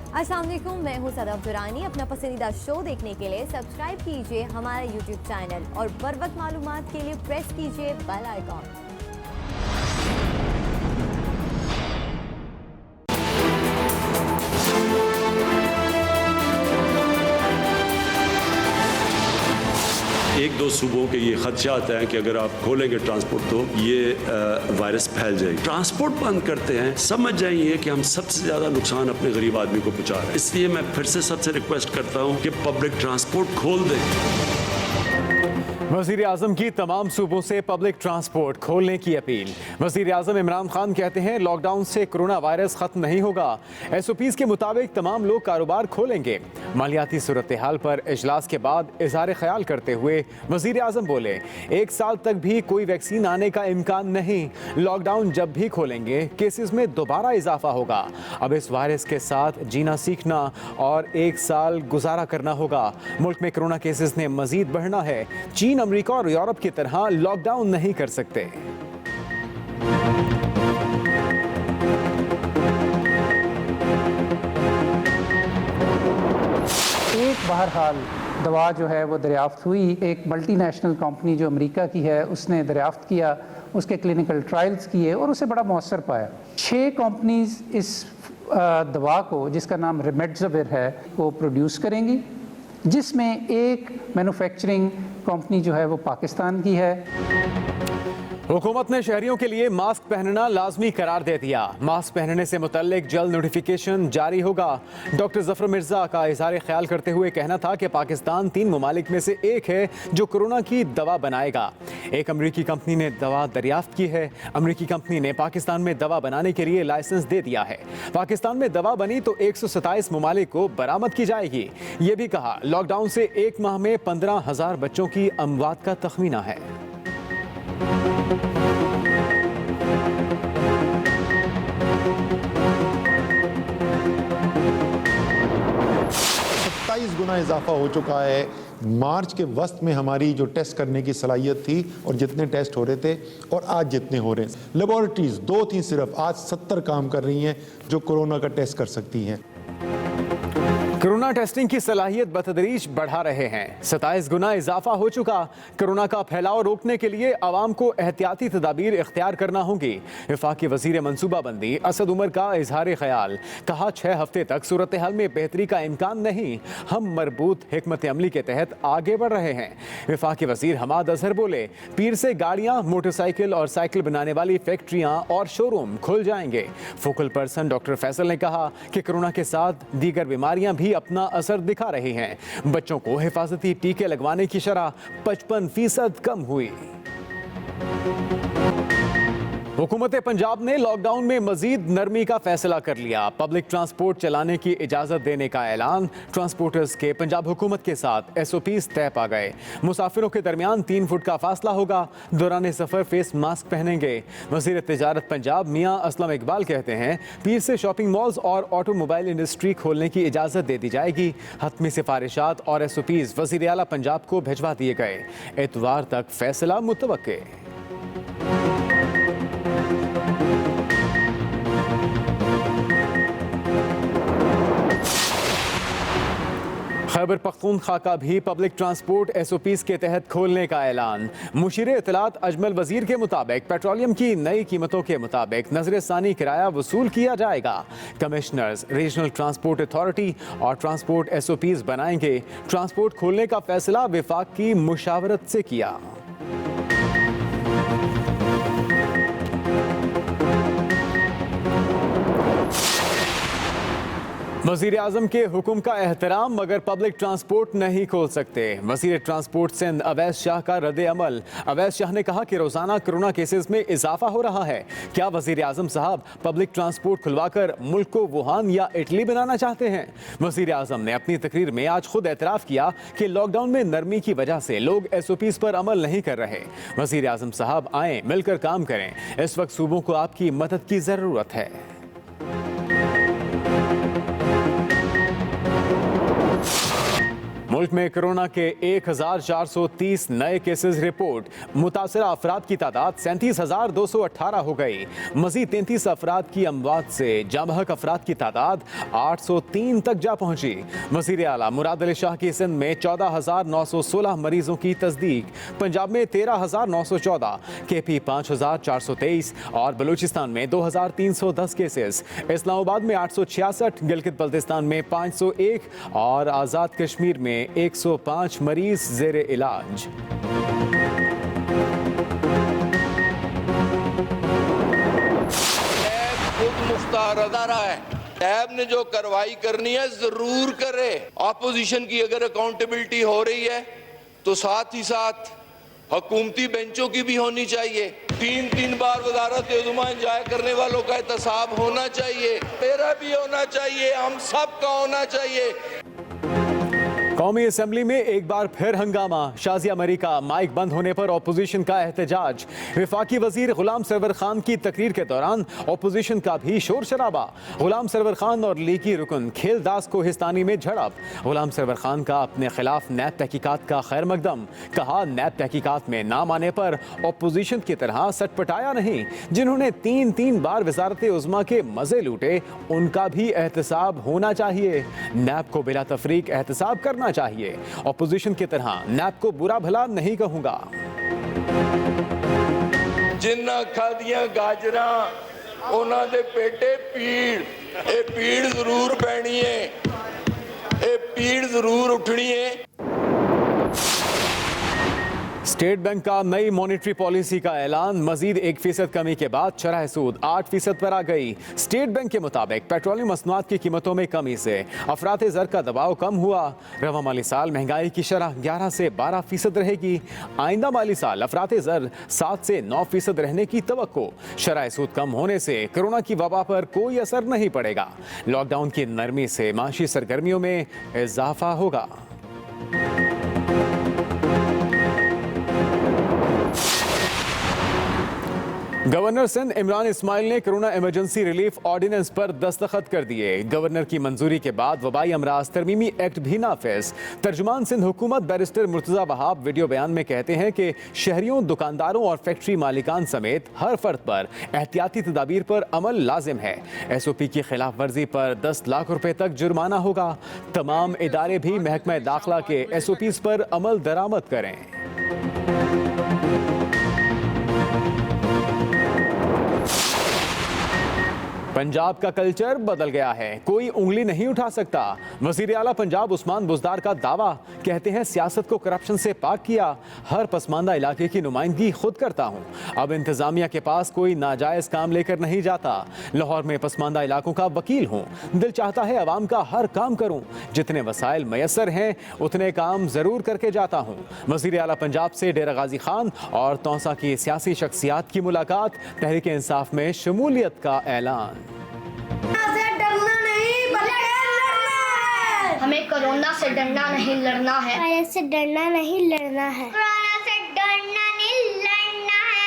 अस्सलाम वालेकुम, मैं हूँ सदफ दुरानी। अपना पसंदीदा शो देखने के लिए सब्सक्राइब कीजिए हमारा यूट्यूब चैनल और बर वक्त मालूमात के लिए प्रेस कीजिए बेल आइकॉन। एक दो सूबों के ये खदशात हैं कि अगर आप खोलेंगे ट्रांसपोर्ट तो ये वायरस फैल जाएगी। ट्रांसपोर्ट बंद करते हैं, समझ जाइए कि हम सबसे ज़्यादा नुकसान अपने गरीब आदमी को पहुंचा रहे हैं। इसलिए मैं फिर से सबसे रिक्वेस्ट करता हूं कि पब्लिक ट्रांसपोर्ट खोल दें। वज़ीर आज़म की तमाम सूबों से पब्लिक ट्रांसपोर्ट खोलने की अपील। वज़ीर आज़म इमरान खान कहते हैं लॉकडाउन से कोरोना वायरस खत्म नहीं होगा। SOPs के मुताबिक तमाम लोग कारोबार खोलेंगे। मालियाती सूरत हाल पर इजलास के बाद इज़हार ख्याल करते हुए वज़ीर आज़म बोले, 1 साल तक भी कोई वैक्सीन आने का इम्कान नहीं। लॉकडाउन जब भी खोलेंगे केसेस में दोबारा इजाफा होगा। अब इस वायरस के साथ जीना सीखना और 1 साल गुजारा करना होगा। मुल्क में कोरोना केसेस ने मजीद बढ़ना है। चीन, अमेरिका और यूरोप की तरह लॉकडाउन नहीं कर सकते। बहरहाल दवा जो है वो दरियाफ्त हुई। एक मल्टीनेशनल कंपनी जो अमेरिका की है उसने दरियाफ्त किया, उसके क्लिनिकल ट्रायल्स किए और उसे बड़ा मौसर पाया। 6 कंपनीज इस दवा को, जिसका नाम रेमडेसिविर है, वो प्रोड्यूस करेंगी, जिसमें एक मैन्युफैक्चरिंग कंपनी जो है वो पाकिस्तान की है। हुकूमत ने शहरियों के लिए मास्क पहनना लाजमी करार दे दिया। मास्क पहनने से मुतल्लिक जल्द नोटिफिकेशन जारी होगा। डॉक्टर जफर मिर्जा का इज़हार ख्याल करते हुए कहना था कि पाकिस्तान 3 ममालिक में से एक है जो कोरोना की दवा बनाएगा। एक अमरीकी कंपनी ने दवा दरियाफ्त की है। अमरीकी कंपनी ने पाकिस्तान में दवा बनाने के लिए लाइसेंस दे दिया है। पाकिस्तान में दवा बनी तो 127 ममालिक को बरामद की जाएगी। ये भी कहा लॉकडाउन से 1 माह में 15,000 बच्चों की अमवात का तखमीना है। 27 गुना इजाफा हो चुका है। मार्च के वस्त में हमारी जो टेस्ट करने की सलाहियत थी और जितने टेस्ट हो रहे थे और आज जितने हो रहे हैं, लेबॉरेटरीज 2-3 सिर्फ आज 70 काम कर रही हैं जो कोरोना का टेस्ट कर सकती हैं। कोरोना टेस्टिंग की सलाहियत बतदरीज बढ़ा रहे हैं। 27 गुना इजाफा हो चुका। कोरोना का फैलाव रोकने के लिए आवाम को एहतियाती तदाबीर इख्तियार करना होगी। वफाकी वजीर मनसूबाबंदी असद उमर का इजहार ख्याल, कहा 6 हफ्ते तक सूरत हाल में बेहतरी का इम्कान नहीं। हम मरबूत हिकमत अमली के तहत आगे बढ़ रहे हैं। वफाकी वजीर हमाद अजहर बोले, पीर से गाड़ियाँ, मोटरसाइकिल और साइकिल बनाने वाली फैक्ट्रियाँ और शोरूम खुल जाएंगे। फोकल पर्सन डॉक्टर फैसल ने कहा कि कोरोना के साथ दीगर बीमारियाँ भी अपना असर दिखा रही हैं। बच्चों को हिफाजती टीके लगवाने की शरह 55% कम हुई। हुकूमत पंजाब ने लॉकडाउन में मजीद नरमी का फैसला कर लिया। पब्लिक ट्रांसपोर्ट चलाने की इजाज़त देने का ऐलान। ट्रांसपोर्टर्स के पंजाब हुकूमत के साथ SOPs तय पा गए। मुसाफिरों के दरमियान 3 फुट का फासला होगा। दौरान सफ़र फेस मास्क पहनेंगे। वज़ीर तिजारत पंजाब मियाँ असलम इकबाल कहते हैं पीर से शॉपिंग मॉल्स और ऑटोमोबाइल इंडस्ट्री खोलने की इजाज़त दे दी जाएगी। हतमी सिफारिशात और SOPs वज़ीर आला पंजाब को भिजवा दिए गए। इतवार तक फैसला मुतवक्के। खैबर पख्तूनख्वा का भी पब्लिक ट्रांसपोर्ट SOPs के तहत खोलने का ऐलान। मुशीर इत्तलात अजमल वजीर के मुताबिक पेट्रोलियम की नई कीमतों के मुताबिक नजरसानी किराया वसूल किया जाएगा। कमिश्नर्स रीजनल ट्रांसपोर्ट अथॉरिटी और ट्रांसपोर्ट SOPs बनाएंगे। ट्रांसपोर्ट खोलने का फैसला विफाक की मुशावरत से किया। वज़ीर आज़म के हुक्म का एहतराम मगर पब्लिक ट्रांसपोर्ट नहीं खोल सकते। वज़ीर ट्रांसपोर्ट सिंध अवैस शाह का रद्द अमल। अवैस शाह ने कहा कि रोज़ाना कोरोना केसेस में इजाफा हो रहा है। क्या वज़ीर आज़म साहब पब्लिक ट्रांसपोर्ट खुलवाकर मुल्क को वुहान या इटली बनाना चाहते हैं? वज़ीर आज़म ने अपनी तकरीर में आज खुद एतराफ़ किया कि लॉकडाउन में नरमी की वजह से लोग SOPs पर अमल नहीं कर रहे। वज़ीर आज़म साहब आएँ, मिलकर काम करें। इस वक्त सूबों को आपकी मदद की ज़रूरत है। मुल्क में कोरोना के 1430 नए केसेस रिपोर्ट। मुतासरा अफराद की तादाद 37,218 हो गई। मजीद 33 अफराद की अमवात से जामहक अफराद की तादाद 803 तक जा पहुंची। वज़ीर आला मुराद अली शाह की सिंध में 14,916 मरीजों की तस्दीक। पंजाब में 13,914, KP 5,423 और बलूचिस्तान में 2,310 केसेस। इस्लामाबाद में 866, गिलगित बल्तिस्तान में 501 और आज़ाद कश्मीर में 105 मरीज ज़ेरे इलाज। खुद मुख्तार अदारा है, टैब ने जो कार्रवाई करनी है जरूर करे। ऑपोजिशन की अगर अकाउंटेबिलिटी हो रही है तो साथ ही साथ हुकूमती बेंचों की भी होनी चाहिए। 3 बार वज़ारत उज़्मा इंजॉय करने वालों का एहतसाब होना चाहिए, मेरा भी होना चाहिए, हम सब का होना चाहिए। कौमी असेंबली में एक बार फिर हंगामा। शाजिया मरी का माइक बंद होने पर अपोजिशन का एहतजाज। वफाकी वजीर गुलाम सरवर खान की तकरीर के दौरान अपोजिशन का भी शोर शराबा। गुलाम सरवर खान और लीगी रुकन खेलदास को हिस्तानी में झड़प। गुलाम सरवर खान का अपने खिलाफ नैब तहकीकात का खैर मकदम। कहा नैब तहकीकात में नाम आने पर अपोजिशन की तरह सटपटाया नहीं। जिन्होंने 3 बार वजारत उज़्मा के मजे लूटे उनका भी एहतसाब होना चाहिए। नैब को बिला तफरीक एहतसाब करना चाहिए। ऑपोजिशन की तरह नैब को बुरा भला नहीं कहूंगा। जिन्ना खादियां गाजरा उन्हां दे पेटे पीड़, ये पीड़ जरूर पैनी है, ये पीड़ जरूर उठनी है। स्टेट बैंक का नई मॉनेटरी पॉलिसी का ऐलान। मजीद 1% कमी के बाद शरह सूद 8% पर आ गई। स्टेट बैंक के मुताबिक पेट्रोलियम मसनूआत की कीमतों में कमी से अफराते ज़र का दबाव कम हुआ। रवा माली साल महंगाई की शरह 11 से 12% रहेगी। आइंदा माली साल अफराते ज़र 7 से 9% रहने की तवक्को। शरह सूद कम होने से कोरोना की वबा पर कोई असर नहीं पड़ेगा। लॉकडाउन की नरमी से माशी सरगर्मियों में इजाफा होगा। गवर्नर सिंध इमरान इस्माइल ने कोरोना इमरजेंसी रिलीफ ऑर्डिनेंस पर दस्तखत कर दिए। गवर्नर की मंजूरी के बाद वबाई अमराज तरमीमी एक्ट भी नाफिज। तर्जुमान सिंध हुकूमत बैरिस्टर मुर्तज़ा वहाब वीडियो बयान में कहते हैं कि शहरियों, दुकानदारों और फैक्ट्री मालिकान समेत हर फर्द पर एहतियाती तदाबीर पर अमल लाजिम है। SOP की खिलाफ वर्जी पर 10 लाख रुपए तक जुर्माना होगा। तमाम इदारे भी महकमा दाखिला के SOPs पर अमल दरामद करें। पंजाब का कल्चर बदल गया है, कोई उंगली नहीं उठा सकता। वजीर आला पंजाब उस्मान बुज़दार का दावा। कहते हैं सियासत को करप्शन से पाक किया। हर पसमानदा इलाके की नुमाइंदगी खुद करता हूँ। अब इंतजामिया के पास कोई नाजायज काम लेकर नहीं जाता। लाहौर में पसमानदा इलाकों का वकील हूँ। दिल चाहता है अवाम का हर काम करूँ। जितने वसाइल मैसर हैं उतने काम जरूर करके जाता हूँ। वजीर आला पंजाब से डेरा गाजी खान और तौसा की सियासी शख्सियात की मुलाकात। तहरीक इंसाफ में शमूलियत का ऐलान। हमें कोरोना से डरना नहीं लड़ना है। वायरस से डरना नहीं लड़ना है। कोरोना से डरना नहीं लड़ना है।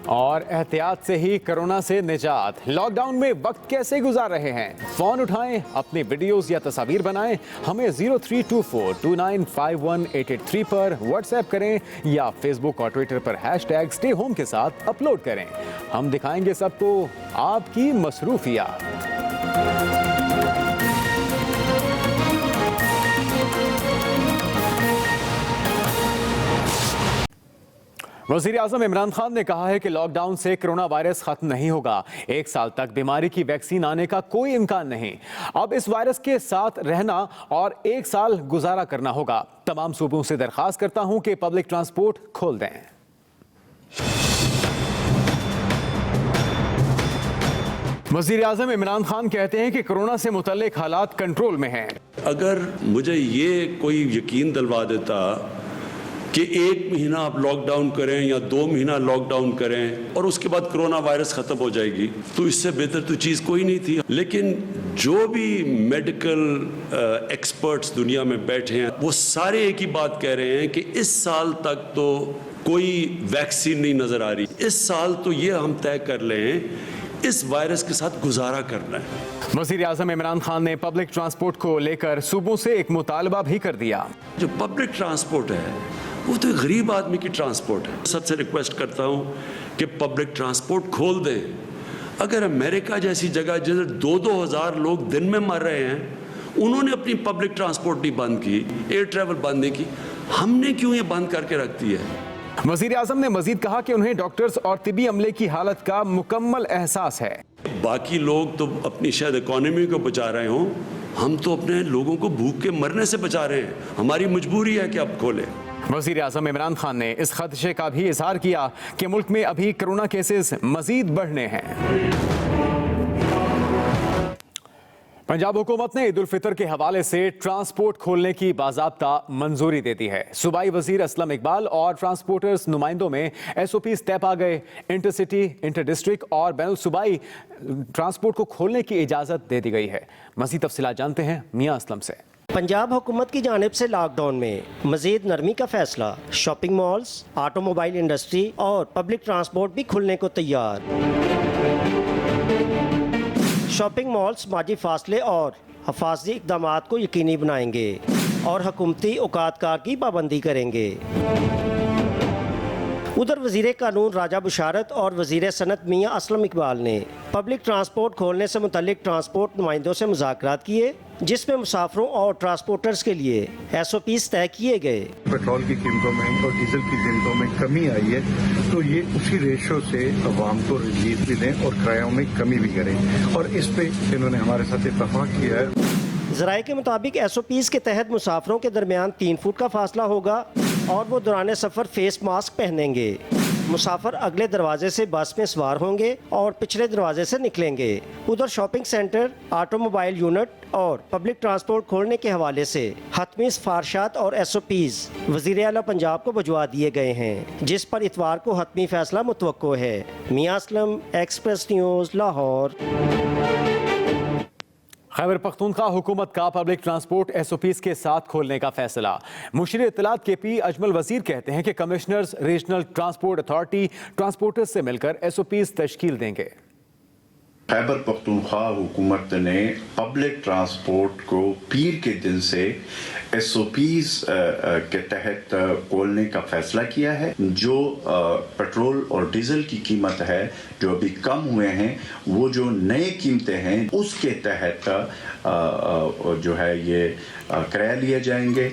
और एहतियात से ही कोरोना से निजात। लॉकडाउन में वक्त कैसे गुजार रहे हैं? फोन उठाएं, अपनी वीडियोस या तस्वीर बनाएं, हमें 0324295183 पर व्हाट्सएप करें या फेसबुक और ट्विटर पर #StayHome के साथ अपलोड करें। हम दिखाएंगे सबको आपकी मसरूफियात। वज़ीर आज़म इमरान खान ने कहा है कि लॉकडाउन से कोरोना वायरस खत्म नहीं होगा। 1 साल तक बीमारी की वैक्सीन आने का कोई इम्कान नहीं। अब इस वायरस के साथ रहना और 1 साल गुजारा करना होगा। तमाम सूबों से दरख्वास्त करता हूं कि पब्लिक ट्रांसपोर्ट खोल दें। वज़ीर आज़म इमरान खान कहते हैं कि कोरोना से मुतल्लिक हालात कंट्रोल में हैं। अगर मुझे ये कोई यकीन दिलवा देता कि 1 महीना आप लॉकडाउन करें या 2 महीना लॉकडाउन करें और उसके बाद कोरोना वायरस ख़त्म हो जाएगी, तो इससे बेहतर तो चीज़ कोई नहीं थी। लेकिन जो भी मेडिकल एक्सपर्ट्स दुनिया में बैठे हैं वो सारे एक ही बात कह रहे हैं कि इस साल तक तो कोई वैक्सीन नहीं नज़र आ रही। इस साल तो ये हम तय कर लें इस वायरस के साथ गुजारा करना है। वज़ीर आज़म इमरान खान ने पब्लिक ट्रांसपोर्ट को लेकर सूबों से एक मुतालबा भी कर दिया। जो पब्लिक ट्रांसपोर्ट है वो तो गरीब आदमी की ट्रांसपोर्ट है। सबसे रिक्वेस्ट करता हूँ कि पब्लिक ट्रांसपोर्ट खोल दें। अगर अमेरिका जैसी जगह जिधर 2-2 हज़ार लोग दिन में मर रहे हैं, उन्होंने अपनी पब्लिक ट्रांसपोर्ट नहीं बंद की, एयर ट्रैवल बंद नहीं की, हमने क्यों ये बंद करके रख दी है? वज़ीर आज़म ने मजीद कहा कि उन्हें डॉक्टर्स और तिबी अमले की हालत का मुकम्मल एहसास है। बाकी लोग तो अपनी शायद इकोनॉमी को बचा रहे हों, हम तो अपने लोगों को भूख के मरने से बचा रहे हैं। हमारी मजबूरी है कि अब खोलें। वज़ीर आज़म इमरान खान ने इस खदशे का भी इजहार किया कि मुल्क में अभी कोरोना केसेस मजीद बढ़ने हैं। पंजाब हुकूमत ने ईद उल फितर के हवाले से ट्रांसपोर्ट खोलने की बाज़ाब्ता मंजूरी दे दी है। सूबाई वजीर असलम इकबाल और ट्रांसपोर्टर्स नुमाइंदों में SOPs तय पा गए। इंटरसिटी, इंटर डिस्ट्रिक्ट और बैनुल सूबाई ट्रांसपोर्ट को खोलने की इजाज़त दे दी गई है। मज़ीद तफसीलात जानते हैं मियाँ असलम से। पंजाब हुकूमत की जानिब से लॉकडाउन में मजीद नरमी का फैसला। शॉपिंग मॉल्स, ऑटोमोबाइल इंडस्ट्री और पब्लिक ट्रांसपोर्ट भी खुलने को तैयार। शॉपिंग मॉल्स माजी फासले और हफाजती इक़दामात को यकीनी बनाएंगे और हुकूमती औकातकार की पाबंदी करेंगे। उधर वज़ीर कानून राजा बुशारत और वज़ीर सनत मियाँ असलम इकबाल ने पब्लिक ट्रांसपोर्ट खोलने से मुतल्लिक ट्रांसपोर्ट नुमाइंदों से मुज़ाकरात किए, जिसमें मुसाफरों और ट्रांसपोर्टर्स के लिए SOPs तय किए गए। पेट्रोल की कीमतों में और डीजल की कीमतों में कमी आई है, तो ये उसी रेशो से अवाम को रिलीफ भी दें और किरायों में कमी भी करें, और इस पे इन्होंने हमारे साथ इत्तफाक किया है। ज़राए के मुताबिक SOPs के तहत मुसाफरों के दरमियान 3 फुट का फासला होगा और वो दौरान सफ़र फेस मास्क पहनेंगे। मुसाफिर अगले दरवाजे से बस में सवार होंगे और पिछले दरवाजे से निकलेंगे। उधर शॉपिंग सेंटर, ऑटोमोबाइल यूनिट और पब्लिक ट्रांसपोर्ट खोलने के हवाले से हतमी सिफारशात और SOPs वज़ीर आला पंजाब को भिजवा दिए गए हैं, जिस पर इतवार को हतमी फैसला मुतवक्को है। मियाँ असलम, एक्सप्रेस न्यूज़, लाहौर। खैबर पख्तूनख्वा हुकूमत का पब्लिक ट्रांसपोर्ट SOPs के साथ खोलने का फैसला। मुशीर इत्तलात KP अजमल वजीर कहते हैं कि commissioners regional transport authority transporters से मिलकर SOPs तश्कील देंगे। खैबर पख्तूनख्वा हुकूमत ने पब्लिक ट्रांसपोर्ट को पीर के दिन से SOPs के तहत खोलने का फैसला किया है। जो पेट्रोल और डीजल की कीमत है जो अभी कम हुए हैं, वो जो नए कीमतें हैं उसके तहत जो है ये किराया लिए जाएंगे।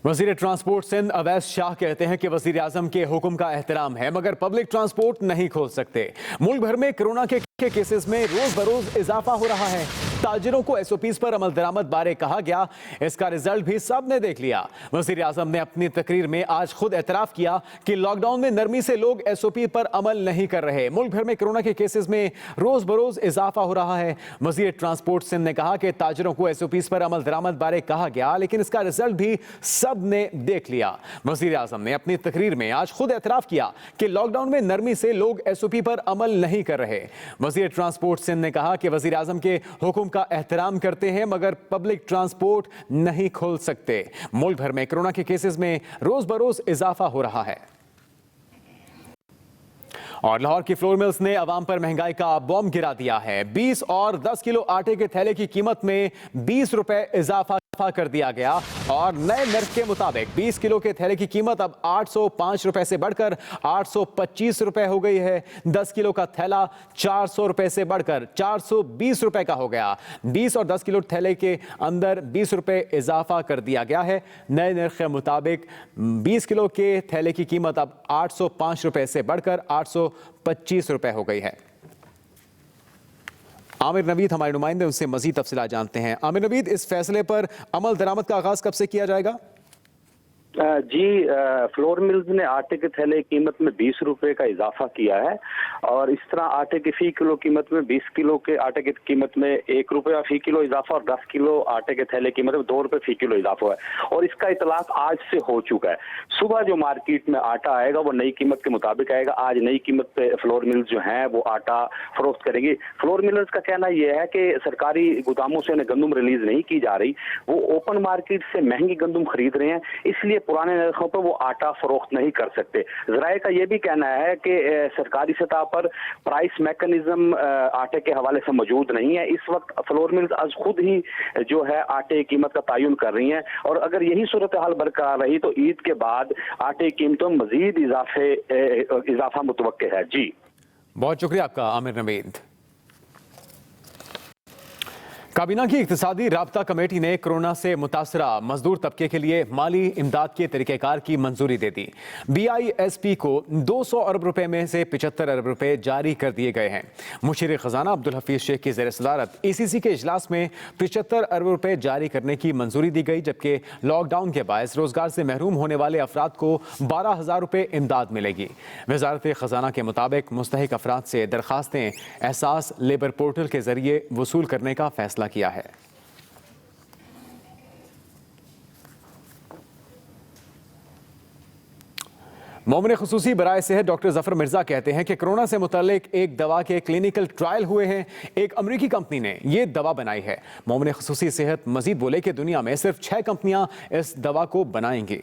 वज़ीर ट्रांसपोर्ट सिंध अवैस शाह कहते हैं कि वज़ीर आज़म के हुक्म का एहतराम है, मगर पब्लिक ट्रांसपोर्ट नहीं खोल सकते। मुल्क भर में कोरोना के केसेस में रोज बरोज इजाफा हो रहा है। ताजिरों को SOPs पर अमल दरामद बारे कहा गया, इसका रिजल्ट भी सब ने देख लिया। वज़ीर आज़म ने अपनी तकरीर में आज खुद एतराफ़ किया कि लॉकडाउन में नरमी से लोग SOP पर अमल नहीं कर रहे। मुल्क भर में कोरोना के केसेस में रोज बरोज इजाफा हो रहा है। वज़ीर ट्रांसपोर्ट सिंध ने कहा कि ताजिरों को SOPs पर अमल दरामद बारे कहा गया, लेकिन इसका रिजल्ट भी सब ने देख लिया। वज़ीर आज़म ने अपनी तकरीर में आज खुद एतराफ़ किया कि लॉकडाउन में नरमी से लोग SOP पर अमल नहीं कर रहे। वज़ीर ट्रांसपोर्ट सिंध ने कहा कि वज़ीर आज़म के हुक्म का एहतराम करते हैं, मगर पब्लिक ट्रांसपोर्ट नहीं खोल सकते। मुल्क भर में कोरोना के केसेस में रोज बरोज इजाफा हो रहा है। और लाहौर की फ्लोर मिल्स ने अवाम पर महंगाई का बॉम्ब गिरा दिया है। 20 और 10 किलो आटे के थैले की कीमत में 20 रुपए इजाफा कर दिया गया और नए नर्ख के मुताबिक 20 किलो के थैले की कीमत अब 805 रुपए से बढ़कर 825 रुपए हो गई है। 10 किलो का थैला 400 रुपए से बढ़कर 420 रुपए का हो गया। 20 और 10 किलो थैले के अंदर 20 रुपए इजाफा कर दिया गया है। नए नर्ख के मुताबिक 20 किलो के थैले की कीमत अब 805 रुपए से बढ़कर 825 रुपए हो गई है। आमिर नवीद हमारे नुमाइंदे, उनसे मजीद तफसीलात जानते हैं। आमिर नवीद, इस फैसले पर अमल दरामद का आगाज कब से किया जाएगा? जी, फ्लोर मिल्स ने आटे के थैले की कीमत में 20 रुपए का इजाफा किया है और इस तरह आटे की फी किलो कीमत में 20 किलो के आटे की कीमत में 1 रुपया फी किलो इजाफा और 10 किलो आटे के थैले की कीमत में 2 रुपए फी किलो इजाफा है और इसका इतलाक आज से हो चुका है। सुबह जो मार्केट में आटा आएगा वो नई कीमत के मुताबिक आएगा। आज नई कीमत पे फ्लोर मिल्स जो हैं वो आटा फरोख्त करेंगी। फ्लोर मिलर्स का कहना यह है कि सरकारी गोदामों से उन्हें गंदम रिलीज नहीं की जा रही, वो ओपन मार्केट से महंगी गंदम खरीद रहे हैं, इसलिए पुराने नरखों पर वो आटा फरोख्त नहीं कर सकते। ज़राए का ये भी कहना है कि सरकारी सतह पर प्राइस मैकेनिज्म आटे के हवाले से मौजूद नहीं है। इस वक्त फ्लोर मिल्स आज खुद ही जो है आटे की कीमत का तयन कर रही हैं, और अगर यही सूरत हाल बरकरार रही तो ईद के बाद आटे की कीमतों में मजीद इजाफा मुतवक्के है। जी बहुत शुक्रिया आपका आमिर नवीद। काबीना की इक्तिसादी राब्ता कमेटी ने कोरोना से मुतासरा मजदूर तबके के लिए माली इमदाद के तरीक़ेकार की मंजूरी दे दी। BISP को 200 अरब रुपए में से 75 अरब रुपए जारी कर दिए गए हैं। मुशीर खजाना अब्दुल हफीज शेख की ज़ेर सदारत ECC के इजलास में 75 अरब रुपए जारी करने की मंजूरी दी गई, जबकि लॉकडाउन के बायस रोजगार से महरूम होने वाले अफराद को 12,000 रुपए इमदाद मिलेगी। वजारत खजाना के मुताबिक मुस्तहिक अफराद से दरखास्तें एहसास लेबर पोर्टल के जरिए वसूल करने का फैसला किया है। मोमिन खुसूसी बराए सेहत डॉक्टर जफर मिर्जा कहते हैं कि कोरोना से मुतालिक एक दवा के क्लिनिकल ट्रायल हुए हैं। एक अमेरिकी कंपनी ने यह दवा बनाई है। मोमिन खुसूसी सेहत मजीद बोले कि दुनिया में सिर्फ 6 कंपनियां इस दवा को बनाएंगी।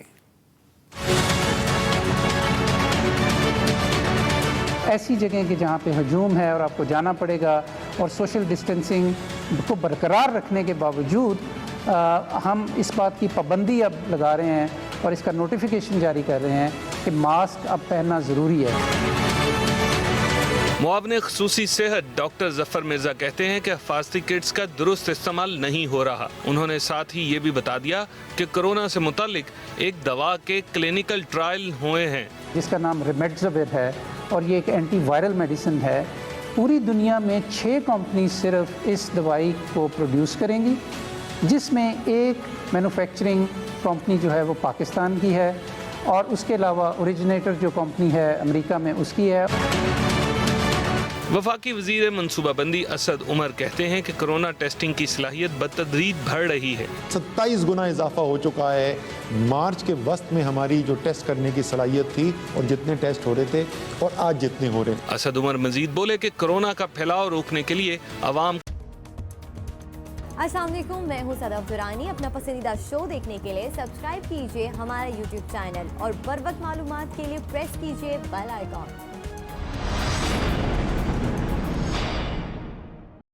ऐसी जगह कि जहाँ पे हजूम है और आपको जाना पड़ेगा, और सोशल डिस्टेंसिंग को बरकरार रखने के बावजूद हम इस बात की पाबंदी अब लगा रहे हैं और इसका नोटिफिकेशन जारी कर रहे हैं कि मास्क अब पहनना ज़रूरी है। मुआवने खुसूसी सेहत डॉक्टर जफर मिर्जा कहते हैं कि हिफाजती किट्स का दुरुस्त इस्तेमाल नहीं हो रहा। उन्होंने साथ ही ये भी बता दिया कि कोरोना से मुतालिक एक दवा के क्लिनिकल ट्रायल हुए हैं जिसका नाम रेमडेसिविर है, और ये एक एंटीवायरल मेडिसिन है। पूरी दुनिया में 6 कंपनी सिर्फ इस दवाई को प्रोड्यूस करेंगी, जिसमें एक मैन्युफैक्चरिंग कंपनी जो है वो पाकिस्तान की है, और उसके अलावा ओरिजिनेटर जो कंपनी है अमेरिका में उसकी है। वफाकी वजीर मनसूबाबंदी असद उमर कहते हैं कि कोरोना टेस्टिंग की सलाहियत बतदरीज बढ़ रही है। 27 गुना इजाफा हो चुका है। मार्च के वस्त में हमारी जो टेस्ट करने की सलाहियत थी और जितने टेस्ट हो रहे थे और आज जितने हो रहे हैं। असद उमर मजीद बोले कि कोरोना का फैलाव रोकने के लिए अवाम। अस्सलाम वालेकुम, मैं हूं सदफ दुरानी। अपना पसंदीदा शो देखने के लिए सब्सक्राइब कीजिए हमारा YouTube चैनल और बर वक्त मालूमात के लिए प्रेस कीजिए बेल आइकॉन।